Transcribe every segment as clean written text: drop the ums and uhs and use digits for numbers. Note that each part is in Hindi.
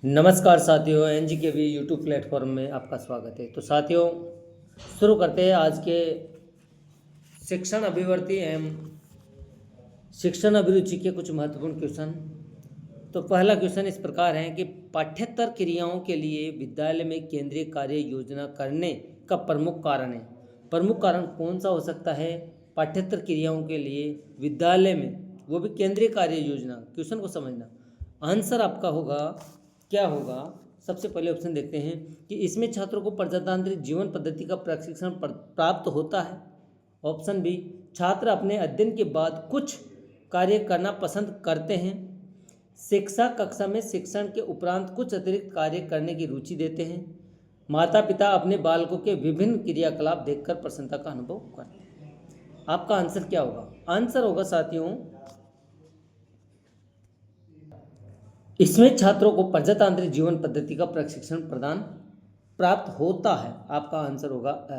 नमस्कार साथियों, एन जी के वी यूट्यूब प्लेटफॉर्म में आपका स्वागत है। तो साथियों, शुरू करते हैं आज के शिक्षण अभिवृत्ति एवं शिक्षण अभिरुचि के कुछ महत्वपूर्ण क्वेश्चन। तो पहला क्वेश्चन इस प्रकार है कि पाठ्येतर क्रियाओं के लिए विद्यालय में केंद्रीय कार्य योजना करने का प्रमुख कारण है। प्रमुख कारण कौन सा हो सकता है पाठ्येतर क्रियाओं के लिए विद्यालय में, वो भी केंद्रीय कार्य योजना। क्वेश्चन को समझना, आंसर आपका होगा, क्या होगा। सबसे पहले ऑप्शन देखते हैं कि इसमें छात्रों को प्रजातांत्रिक जीवन पद्धति का प्रशिक्षण प्राप्त होता है। ऑप्शन बी, छात्र अपने अध्ययन के बाद कुछ कार्य करना पसंद करते हैं। शिक्षा कक्षा में शिक्षण के उपरांत कुछ अतिरिक्त कार्य करने की रुचि देते हैं। माता पिता अपने बालकों के विभिन्न क्रियाकलाप देखकर प्रसन्नता का अनुभव करते हैं। आपका आंसर क्या होगा? आंसर होगा साथियों, इसमें छात्रों को प्रजातांत्रिक जीवन पद्धति का प्रशिक्षण प्रदान प्राप्त होता है। आपका आंसर होगा अ।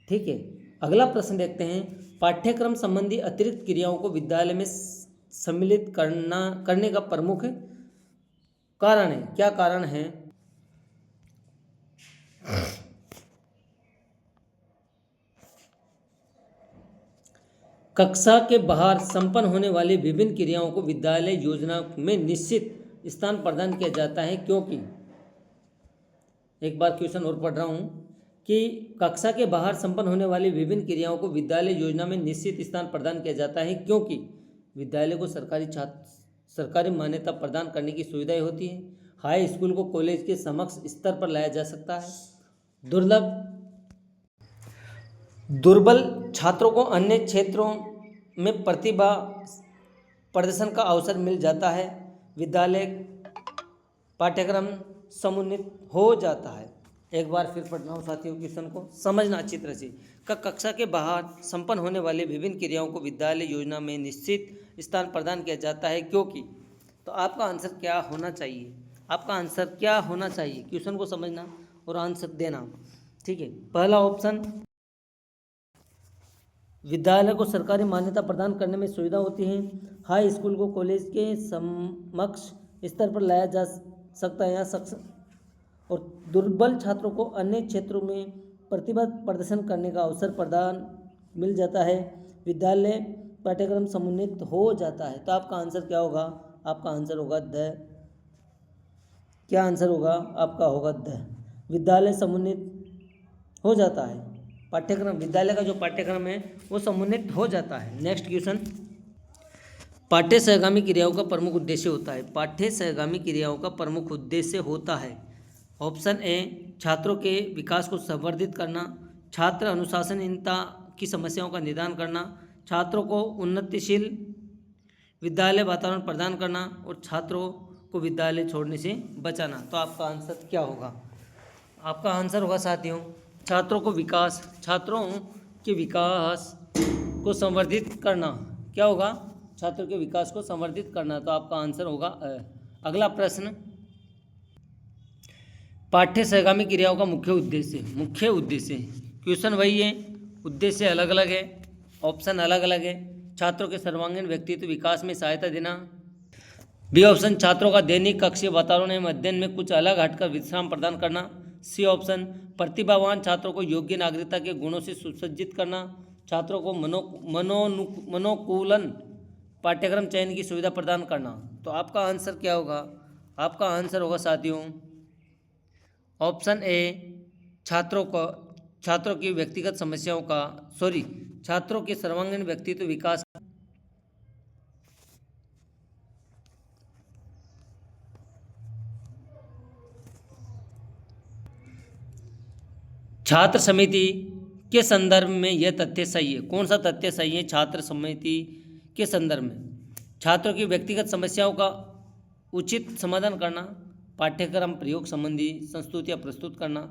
ठीक है, अगला प्रश्न देखते हैं। पाठ्यक्रम संबंधी अतिरिक्त क्रियाओं को विद्यालय में सम्मिलित करने का प्रमुख कारण है। क्या कारण है? कक्षा के बाहर संपन्न होने वाली विभिन्न क्रियाओं को विद्यालय योजना में निश्चित स्थान प्रदान किया जाता है, क्योंकि एक बार क्वेश्चन और पढ़ रहा हूँ कि कक्षा के बाहर संपन्न होने वाली विभिन्न क्रियाओं को विद्यालय योजना में निश्चित स्थान प्रदान किया जाता है, क्योंकि विद्यालय को सरकारी मान्यता प्रदान करने की सुविधाएं होती हैं। हाई स्कूल को कॉलेज के समक्ष स्तर पर लाया जा सकता है। दुर्बल छात्रों को अन्य क्षेत्रों में प्रतिभा प्रदर्शन का अवसर मिल जाता है। विद्यालय पाठ्यक्रम समुन्नत हो जाता है। एक बार फिर पढ़ना हो साथियों, क्वेश्चन को समझना अच्छी तरह से। कक्षा के बाहर संपन्न होने वाली विभिन्न क्रियाओं को विद्यालय योजना में निश्चित स्थान प्रदान किया जाता है, क्योंकि। तो आपका आंसर क्या होना चाहिए? आपका आंसर क्या होना चाहिए? क्वेश्चन को समझना और आंसर देना। ठीक है, पहला ऑप्शन, विद्यालय को सरकारी मान्यता प्रदान करने में सुविधा होती है। हाई स्कूल को कॉलेज के समक्ष स्तर पर लाया जा सकता है और दुर्बल छात्रों को अन्य क्षेत्रों में प्रतिभा प्रदर्शन करने का अवसर प्रदान मिल जाता है। विद्यालय पाठ्यक्रम समुन्नत हो जाता है। तो आपका आंसर क्या होगा? आपका आंसर होगा द। क्या आंसर होगा? आपका होगा द। विद्यालय समुन्नत हो जाता है। पाठ्यक्रम, विद्यालय का जो पाठ्यक्रम है वो समुन्नत हो जाता है। नेक्स्ट क्वेश्चन, पाठ्य सहगामी क्रियाओं का प्रमुख उद्देश्य होता है। पाठ्य सहगामी क्रियाओं का प्रमुख उद्देश्य होता है। ऑप्शन ए, छात्रों के विकास को संवर्धित करना, छात्र अनुशासनहीनता की समस्याओं का निदान करना, छात्रों को उन्नतिशील विद्यालय वातावरण प्रदान करना और छात्रों को विद्यालय छोड़ने से बचाना। तो आपका आंसर क्या होगा? आपका आंसर होगा साथियों, छात्रों के विकास को संवर्धित करना। क्या होगा? छात्रों के विकास को संवर्धित करना। तो आपका आंसर होगा अ। अगला प्रश्न, पाठ्य सहगामी क्रियाओं का मुख्य उद्देश्य। क्वेश्चन वही है, उद्देश्य अलग अलग है, ऑप्शन अलग अलग है। छात्रों के सर्वांगीण व्यक्तित्व विकास में सहायता देना। बी ऑप्शन, छात्रों का दैनिक कक्षीय वातावरण एवं अध्ययन में कुछ अलग हटकर विश्राम प्रदान करना। सी ऑप्शन, प्रतिभावान छात्रों को योग्य नागरिकता के गुणों से सुसज्जित करना, छात्रों को मनोनुकूलन पाठ्यक्रम चयन की सुविधा प्रदान करना। तो आपका आंसर क्या होगा? आपका आंसर होगा साथियों ऑप्शन ए, छात्रों की व्यक्तिगत समस्याओं का छात्रों के सर्वांगीण व्यक्तित्व विकास। छात्र समिति के संदर्भ में यह तथ्य सही है। कौन सा तथ्य सही है? छात्र समिति के संदर्भ में छात्रों की व्यक्तिगत समस्याओं का उचित समाधान करना, पाठ्यक्रम प्रयोग संबंधी संस्तुतियाँ प्रस्तुत करना,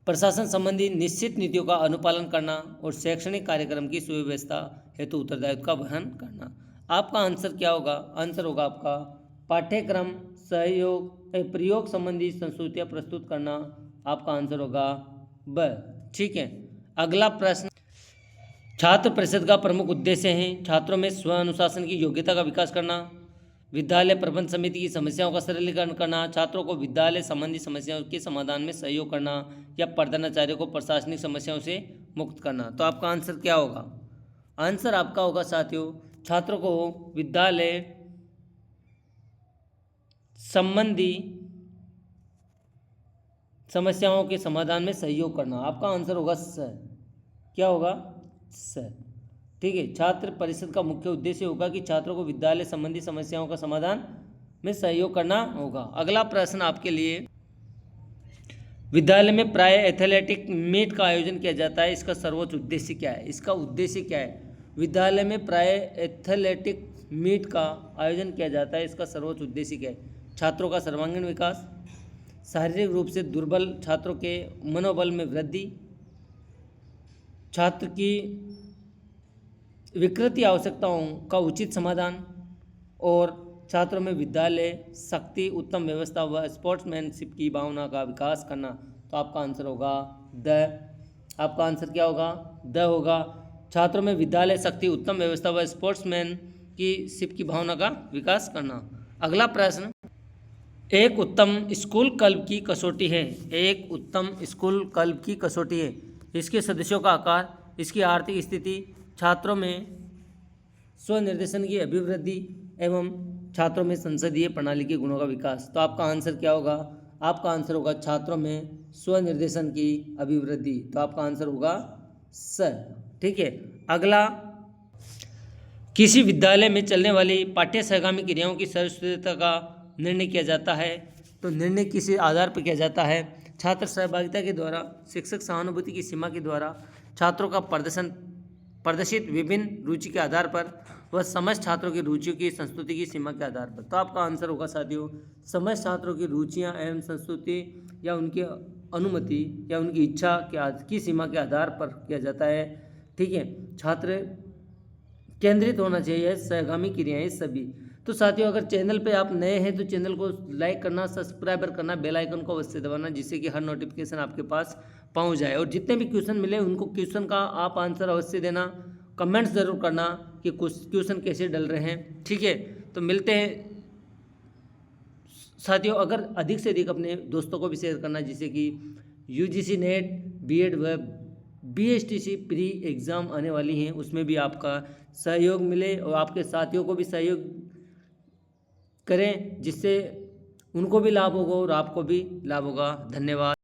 प्रशासन संबंधी निश्चित नीतियों का अनुपालन करना और शैक्षणिक कार्यक्रम की सुव्यवस्था हेतु उत्तरदायित्व का वहन करना। आपका आंसर क्या होगा? आंसर होगा आपका पाठ्यक्रम प्रयोग संबंधी संस्तुतियाँ प्रस्तुत करना। आपका आंसर होगा ब। ठीक है, अगला प्रश्न, छात्र परिषद का प्रमुख उद्देश्य है छात्रों में स्व अनुशासन की योग्यता का विकास करना, विद्यालय प्रबंध समिति की समस्याओं का सरलीकरण करना, छात्रों को विद्यालय संबंधी समस्याओं के समाधान में सहयोग करना, या प्रधानाचार्य को प्रशासनिक समस्याओं से मुक्त करना। तो आपका आंसर क्या होगा? आंसर आपका होगा साथियों, छात्रों को विद्यालय संबंधी समस्याओं के समाधान में सहयोग करना। आपका आंसर होगा स। क्या होगा? स। ठीक है। छात्र परिषद का मुख्य उद्देश्य होगा कि छात्रों को विद्यालय संबंधी समस्याओं का समाधान में सहयोग करना होगा। अगला प्रश्न आपके लिए, विद्यालय में प्राय एथलेटिक मीट का आयोजन किया जाता है, इसका सर्वोच्च उद्देश्य क्या है? इसका उद्देश्य क्या है? विद्यालय में प्राय एथलेटिक मीट का आयोजन किया जाता है, इसका सर्वोच्च उद्देश्य क्या है? छात्रों का सर्वांगीण विकास, शारीरिक रूप से दुर्बल छात्रों के मनोबल में वृद्धि, छात्र की विकृति आवश्यकताओं का उचित समाधान, और छात्रों में विद्यालय शक्ति, उत्तम व्यवस्था व स्पोर्ट्समैनशिप की भावना का विकास करना। तो आपका आंसर होगा द। आपका आंसर क्या होगा? द होगा। छात्रों में विद्यालय शक्ति, उत्तम व्यवस्था व स्पोर्ट्समैन की शिप की भावना का विकास करना। अगला प्रश्न, एक उत्तम स्कूल क्लब की कसौटी है। एक उत्तम स्कूल क्लब की कसौटी है। इसके सदस्यों का आकार, इसकी आर्थिक स्थिति, छात्रों में स्वनिर्देशन की अभिवृद्धि एवं छात्रों में संसदीय प्रणाली के गुणों का विकास। तो आपका आंसर क्या होगा? आपका आंसर होगा छात्रों में स्वनिर्देशन की अभिवृद्धि। तो आपका आंसर होगा स। ठीक है। अगला, किसी विद्यालय में चलने वाली पाठ्य सहगामी क्रियाओं की सर्वश्रेष्ठता का निर्णय किया जाता है। तो निर्णय किसी आधार पर किया जाता है? छात्र सहभागिता के द्वारा, शिक्षक सहानुभूति की सीमा के द्वारा, छात्रों का प्रदर्शित विभिन्न रुचि के आधार पर, वह समस्त छात्रों की रुचियों की संस्कृति की सीमा के आधार पर। तो आपका आंसर होगा साथियों, समस्त छात्रों की रुचियां एवं संस्कृति या उनकी अनुमति या उनकी इच्छा की सीमा के आधार पर किया जाता है। ठीक है। छात्र केंद्रित होना चाहिए, सहगामी क्रियाएं सभी। तो साथियों, अगर चैनल पे आप नए हैं तो चैनल को लाइक करना, सब्सक्राइबर करना, बेल आइकन को अवश्य दबाना, जिससे कि हर नोटिफिकेशन आपके पास पहुंच जाए। और जितने भी क्वेश्चन मिले उनको क्वेश्चन का आप आंसर अवश्य देना, कमेंट्स ज़रूर करना कि क्वेश्चन कैसे डल रहे हैं। ठीक है। तो मिलते हैं साथियों। अगर अधिक से अधिक अपने दोस्तों को भी शेयर करना, जिससे कि यूजीसी नेट, बीएड व बीएसटीसी प्री एग्ज़ाम आने वाली हैं, उसमें भी आपका सहयोग मिले और आपके साथियों को भी सहयोग करें, जिससे उनको भी लाभ होगा और आपको भी लाभ होगा। धन्यवाद।